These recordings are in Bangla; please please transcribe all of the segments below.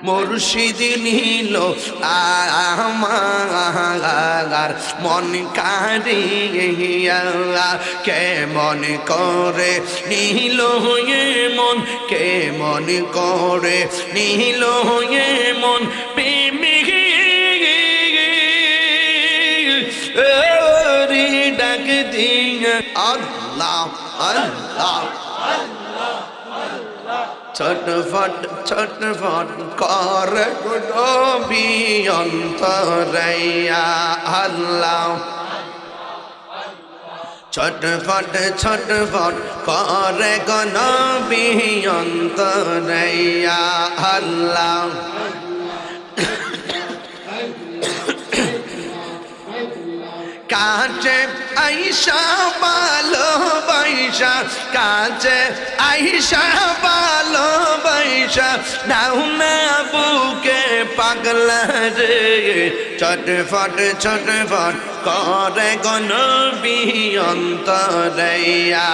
মুর্শিদ নিল আমার মন কারিয়া কেমন করে নিল মন কেমন করে নিল মন প্রেমিক ডাক দিয়া আল্লাহ আল্লাহ ছটফট ছটফট করে নবী অন্তরাইয়া আল্লাহ ছটফট ছটফট করে নবী অন্তরাইয়া আল্লাহ কাছে আইসা ভালোবাসা কাছে আইসা ভালোবাসা নাও না বুকে পাগলা রে ছটফট ছটফট করে নবী অন্তরাইয়া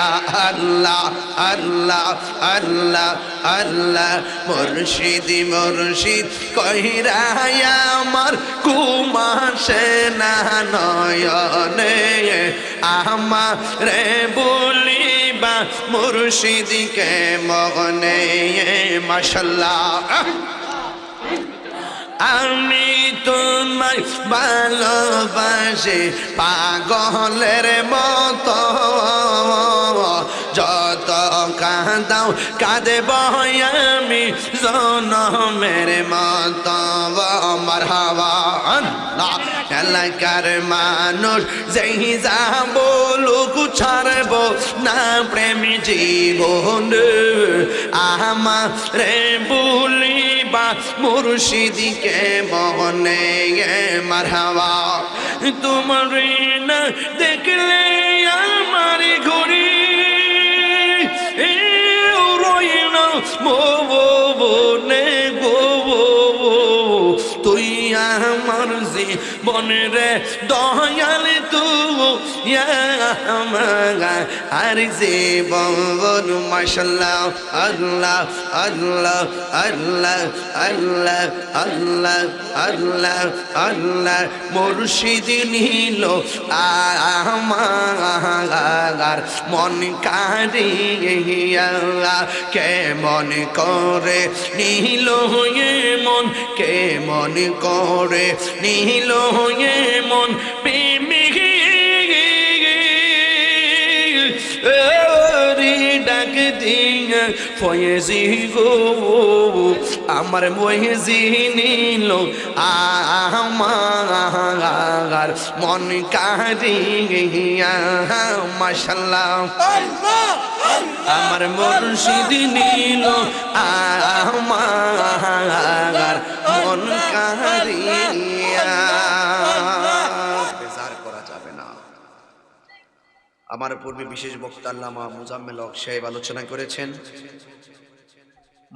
আল্লাহ আল্লাহ আল্লাহ আল্লাহ মুর্শিদ মুর্শিদ কহিরায়া আমার কুমাসে না নয়নে আমারে বলিবা মুর্শিদকে মগনে মাশাআল্লাহ আমি তোমায় ভালোবাসি পাগলের মতো যত কাঁদাও কাঁদব আমি জনমের মতো মারহাবা আল্লাহ এলাকার মানুষ যেই যা বলুক ছাড়ব না প্রেম জীবন আমারে বলিবা মুর্শিদকে মনে মারহাবা তোমার না দেখলে আমার ঘড়ি রই না মনে গো তুই আমার জীবনের দয়াল তুই আমার আর জীবন মাশাআল্লাহ আল্লাহ আল্লাহ আল্লাহ আল্লাহ আল্লাহ আল্লাহ আল্লাহ মুর্শিদ নিল আমার মন কারিয়া কেমন করে নিল মন কেমন করে নিল মন প্রেমিক ডাক দিয়া ফয়েজি গো আমার ময়েজি নিল আমার মন কারিয়া মাশাআল্লাহ আমার মুর্শিদ নিল আমার মন কারিয়া বেজার করা যাবে না। আমার পূর্বে বিশেষ বক্তা আল্লামা মুজাম্মেল হক সাহেব আলোচনা করেছেন,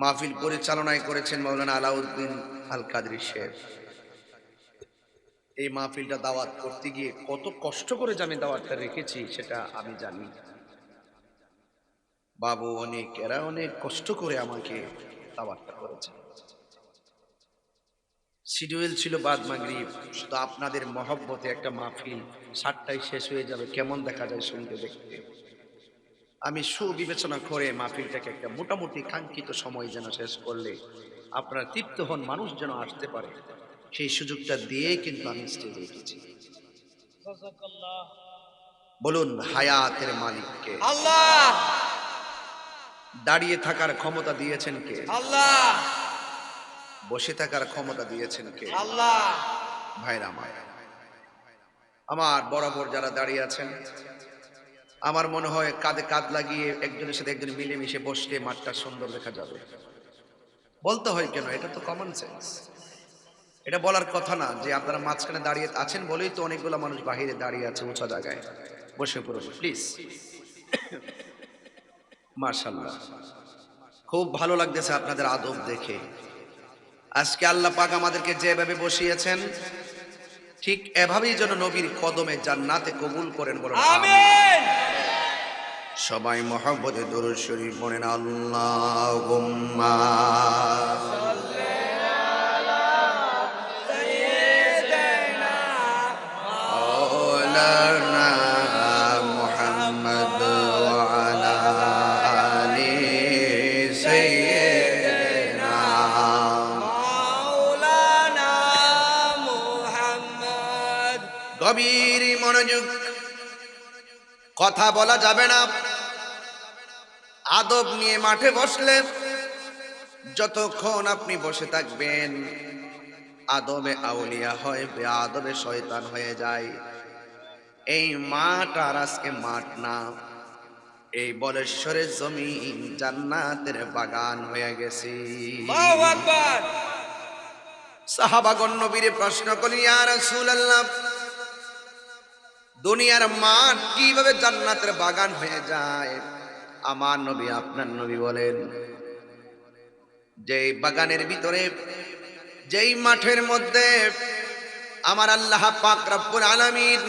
মাহফিল পরিচালনায় করেছেন মাওলানা আলাউদ্দিন আল কাদরি সাহেব। এই মাহফিলটা দাওয়াত করতে গিয়ে কত কষ্ট করে আমি দাওয়াতটা রেখেছি সেটা আমি জানি। বাবু এরা অনেক কষ্ট করে আমাকে দাওয়াতটা করেছে। শিডিউল ছিল বাদ মাগরিব, শুধু আপনাদের মহব্বতে একটা মাহফিল 7টায় শেষ হয়ে যাবে, কেমন দেখা যায় শুনতে দেখতে। আমি সুবিবেচনা করে মাহফিলটাকে একটা মোটামুটি কাঙ্ক্ষিত সময় যেন শেষ করলে আপনারা তৃপ্ত হন, মানুষ যেন আসতে পারে, সেই সুযোগটা দিয়ে কিন্তু আমি স্টেজে এসেছি। বলুন হায়াতের মালিককে আল্লাহ, দাঁড়িয়ে থাকার ক্ষমতা দিয়েছেন কে আল্লাহ, বসে থাকার ক্ষমতা দিয়েছেন কে আল্লাহ। ভাইরা আমার বরাবর যারা দাঁড়িয়ে আছেন, আমার মনে হয় কাঁধে কাঁধ লাগিয়ে একজনের সাথে একজন মিলেমিশে বসলে মাঠটা সুন্দর দেখা যাবে। বলতে হয় কেন, এটা তো কমন সেন্স। এটা বলার কথা না যে আপনারা মাঝখানে দাঁড়িয়ে আছেন বলেই তো অনেকগুলো মানুষ বাহিরে দাঁড়িয়ে আছে উঁচা জায়গায়। বসে পড়ুন প্লিজ। মাশাআল্লাহ, খুব ভালো লাগতেছে আপনাদের আদব দেখে। আজকে আল্লাহ পাক আমাদেরকে যেভাবে বসিয়েছেন ঠিক এভাবেই যেন নবীর কদমে জান্নাতে কবুল করেন, বলেন আমিন। সবাই মহব্বতে দরুদ শরীফ পড়েন, আল্লাহুম্মা সাল্লি গভীর মনোযোগ, কথা বলা যাবে না। আদব নিয়ে মাঠে বসলে যতক্ষণ আপনি বসে থাকবেন, আদবে আউলিয়া হয়, বেআদবে শয়তান হয়ে যায়। এই মাঠ আর আজকে মাঠ না, এই বলেশ্বরের জমিন জান্নাতের বাগান হয়ে গেছে। আল্লাহু আকবার। সাহাবাগণ নবীরে প্রশ্ন করলেন, ইয়া রাসূলুল্লাহ, দুনিয়ার মাঠ কিভাবে জান্নাতের বাগান হয়ে যায়? আমার নবী, আপনার নবী বলেন, যেই বাগানের ভিতরে, যেই মাঠের মধ্যে আমার আল্লাহ পাক রব্বুল আলামিন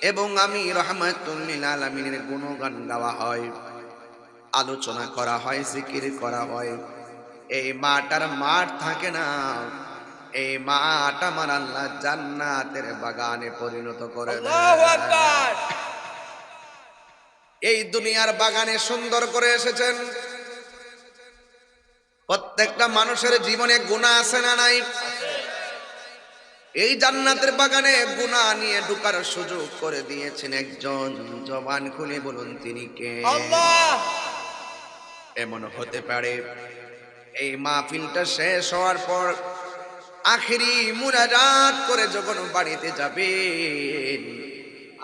এবং আমি রাহমাতুল লিল আলামিনের গুণগান গাওয়া হয়, আলোচনা করা হয়, জিকির করা হয়, এই মাঠ আর মাঠ থাকে না, এই মাঠ আমার আল্লাহ জান্নাতের বাগানে পরিণত করে দেয়। আল্লাহু আকবার। এই দুনিয়ার বাগানে সুন্দর করে এসেছেন। প্রত্যেকটা মানুষের জীবনে গুনাহ আছে না নাই? এই জান্নাতের বাগানে গুনাহ নিয়ে ঢোকার সুযোগ করে দিয়েছেন একজন। জবান খুলে বলুন তিনি কে? আল্লাহ। এমন হতে পারে এই মাহফিলটা শেষ হওয়ার পর আখেরি মুনাজাত করে যখন বাড়িতে যাবেন,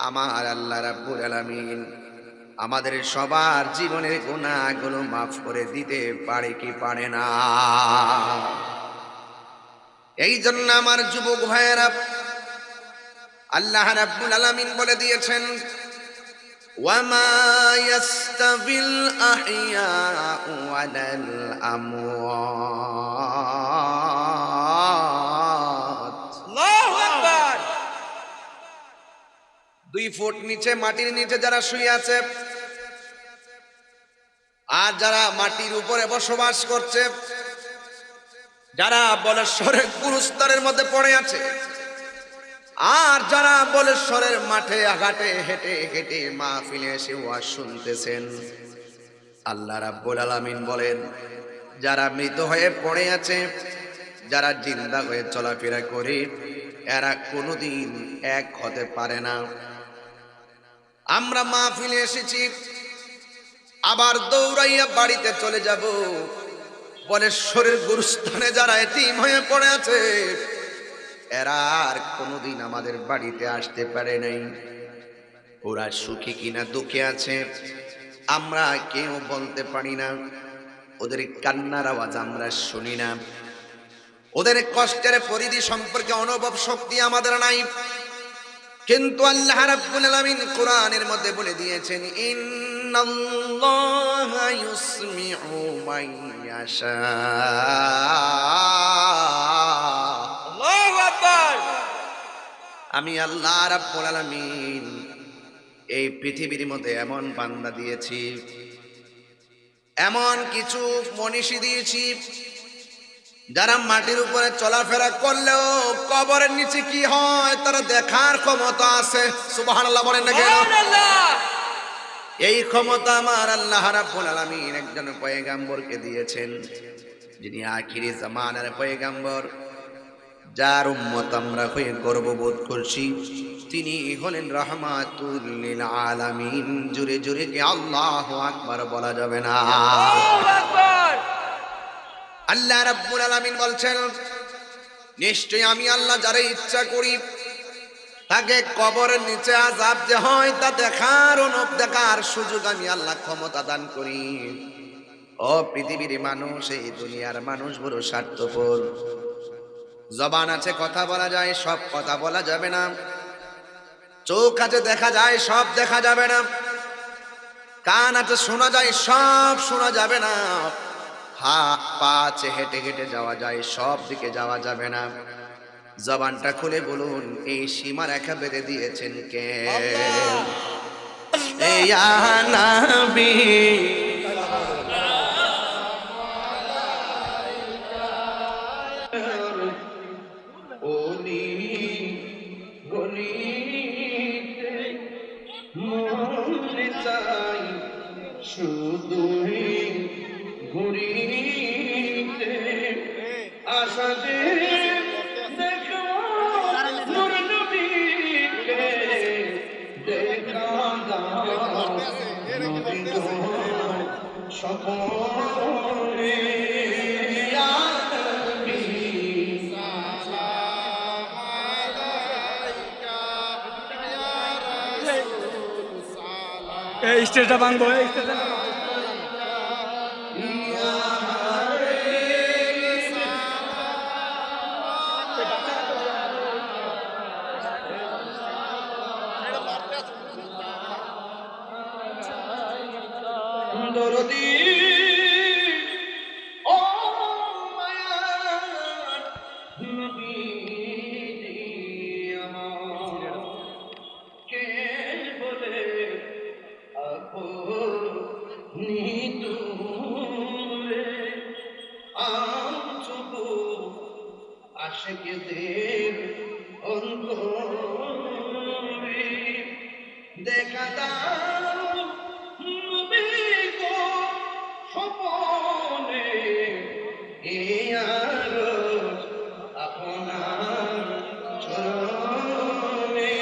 আমার আল্লাহ রাব্বুল আলামিন আমাদের সবার জীবনের গুনাহগুলো মাফ করে দিতে পারে কি পারে না? এই জন্য আমার যুবক ভাইয়েরা, আল্লাহ রাব্বুল আলামিন বলে দিয়েছেন, ওয়ামা ইয়াস্তাবিল আহইয়াউ ওয়ালাল আমওয়াত। আল্লাহু আকবার। 2 ফুট নিচে, মাটির নিচে যারা শুয়ে আছে আর যারা মাটির উপরে বসবাস করছে, যারা বলেশ্বরের গুরুস্তরের মধ্যে পড়ে আছে, আর যারা বলেশ্বরের মাঠে ঘাটে হেঁটে হেঁটে মাহফিলে এসে ওয়াজ শুনতেছেন, আল্লাহ রাব্বুল আলামিন বলেন, যারা মৃত হয়ে পড়ে আছে, যারা জিন্দা হয়ে চলাফেরা করে, এরা কোনোদিন এক হতে পারে না। আমরা মাহফিলে এসেছি, আবার দৌড়াইয়া বাড়িতে চলে যাব। বলেশ্বরের গুরুস্থানে যারা এতিম হয়ে পড়ে আছে, এরা আর কোনোদিন আমাদের বাড়িতে আসতে পারে নাই। ওরা সুখী কিনা দুঃখে আছে আমরা কেউ বলতে পারি না। ওদের কান্নার আওয়াজ আমরা শুনি না। ওদের কষ্টের পরিধি সম্পর্কে অনুভব শক্তি আমাদের নাই। কিন্তু আল্লাহ রাব্বুল আলামিন কোরআনের মধ্যে বলে দিয়েছেন, ইন্নাল্লাহা ইউসমিউ মান ইয়াশা। আল্লাহু আকবার। আমি আল্লাহ রাব্বুল আলামিন এই পৃথিবীর মধ্যে এমন বান্দা দিয়েছি, এমন কিছু মনীষী দিয়েছি, যারা মাটির উপরে চলাফেরা করলেও কবরের নিচে কি হয় তারা দেখার ক্ষমতা আছে। সুবহানাল্লাহ বলেন না কেন? সুবহানাল্লাহ। এই ক্ষমতা আমার আল্লাহ রাব্বুল আলামিন একজন পয়গম্বরকে দিয়েছেন, যিনি আখিরি জামানার পয়গম্বর, যার উম্মত আমরা হয়ে গর্ববোধ করছি। তিনি হলেন রাহমাতুল লিল আলামিন। জোরে জোরে কি আল্লাহু আকবার বলা যাবে না? আল্লাহু আকবার। আল্লাহ রাব্বুল আলামিন বলছেন, নিশ্চয়ই আমি আল্লাহ যারে ইচ্ছা করি তাকে কবরের নিচে আযাব যে হয় তা দেখার দেখার সুযোগ আমি আল্লাহ ক্ষমতা দান করি। ও পৃথিবীর মানুষ, এই দুনিয়ার মানুষ বড় স্বার্থপর। জবান আছে, কথা বলা যায়, সব কথা বলা যাবে না। চোখ আছে, দেখা যায়, সব দেখা যাবে না। কান আছে, শোনা যায়, সব শোনা যাবে না। হাত পা আছে, হেঁটে হেঁটে যাওয়া যায়, সব দিকে যাওয়া যাবে না। জবানটা খুলে বলুন, এই সীমা রেখা বেঁধে দিয়েছেন কে? ইয়া নবী শুধুই ঘুরিতে আশা দেখো নূর নবীকে এই স্টেজটা ভাঙবো, এই স্টেজটা দরদি ও মায়ার নবী আমার কে বলে আপনি দূরে আমচুবু আশিকদের অন্তরে দেখা দাও নবী গো স্বপনে এ আরশ আপনার চরণে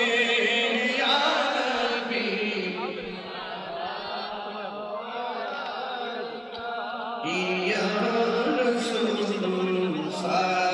ইয়া নবী ইয়া রাসূল সালাম